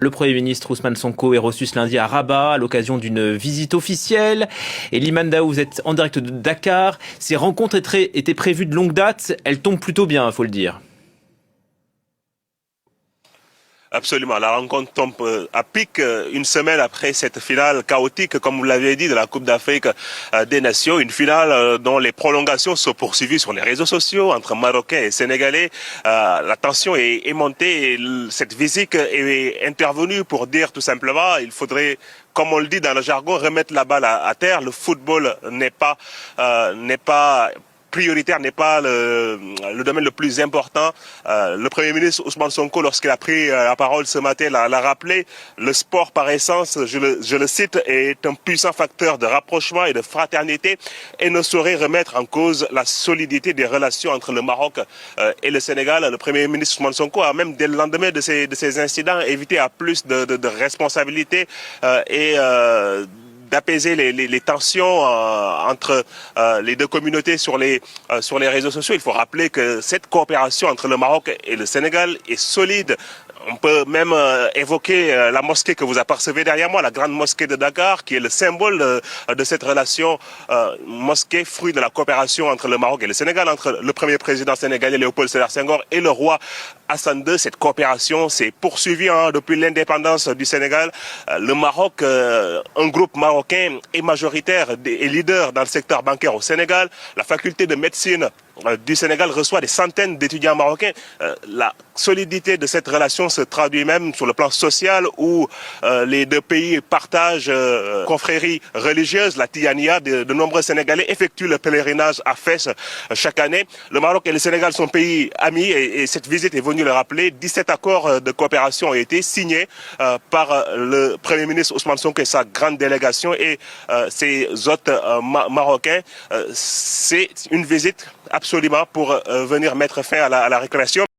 Le Premier ministre Ousmane Sonko est reçu ce lundi à Rabat à l'occasion d'une visite officielle. Et Liman Daou, vous êtes en direct de Dakar. Ces rencontres étaient prévues de longue date. Elles tombent plutôt bien, il faut le dire. Absolument. La rencontre tombe à pic une semaine après cette finale chaotique, comme vous l'avez dit, de la Coupe d'Afrique des Nations. Une finale dont les prolongations sont poursuivies sur les réseaux sociaux entre Marocains et Sénégalais. La tension est montée et cette visite est intervenue pour dire tout simplement il faudrait, comme on le dit dans le jargon, remettre la balle à terre. Le football n'est pas prioritaire, n'est pas le domaine le plus important. Le Premier ministre Ousmane Sonko, lorsqu'il a pris la parole ce matin, l'a rappelé. Le sport, par essence, je le cite, est un puissant facteur de rapprochement et de fraternité et ne saurait remettre en cause la solidité des relations entre le Maroc et le Sénégal. Le Premier ministre Ousmane Sonko a même, dès le lendemain de ces incidents, évité à plus de responsabilités et d'apaiser les tensions entre les deux communautés sur les réseaux sociaux. Il faut rappeler que cette coopération entre le Maroc et le Sénégal est solide. On peut même évoquer la mosquée que vous apercevez derrière moi, la grande mosquée de Dakar, qui est le symbole de cette relation, mosquée, fruit de la coopération entre le Maroc et le Sénégal, entre le premier président sénégalais Léopold Sédar Senghor et le roi Hassan II. Cette coopération s'est poursuivie depuis l'indépendance du Sénégal. Le Maroc, un groupe marocain est majoritaire et leader dans le secteur bancaire au Sénégal. La faculté de médecine du Sénégal reçoit des centaines d'étudiants marocains. La solidité de cette relation se traduit même sur le plan social où les deux pays partagent confréries religieuses. La Tijaniya, de nombreux Sénégalais effectuent le pèlerinage à Fès chaque année. Le Maroc et le Sénégal sont pays amis et cette visite est venue le rappeler. 17 accords de coopération ont été signés par le Premier ministre Ousmane Sonko et sa grande délégation et ses hôtes marocains. C'est une visite absolument pour venir mettre fin à la récréation.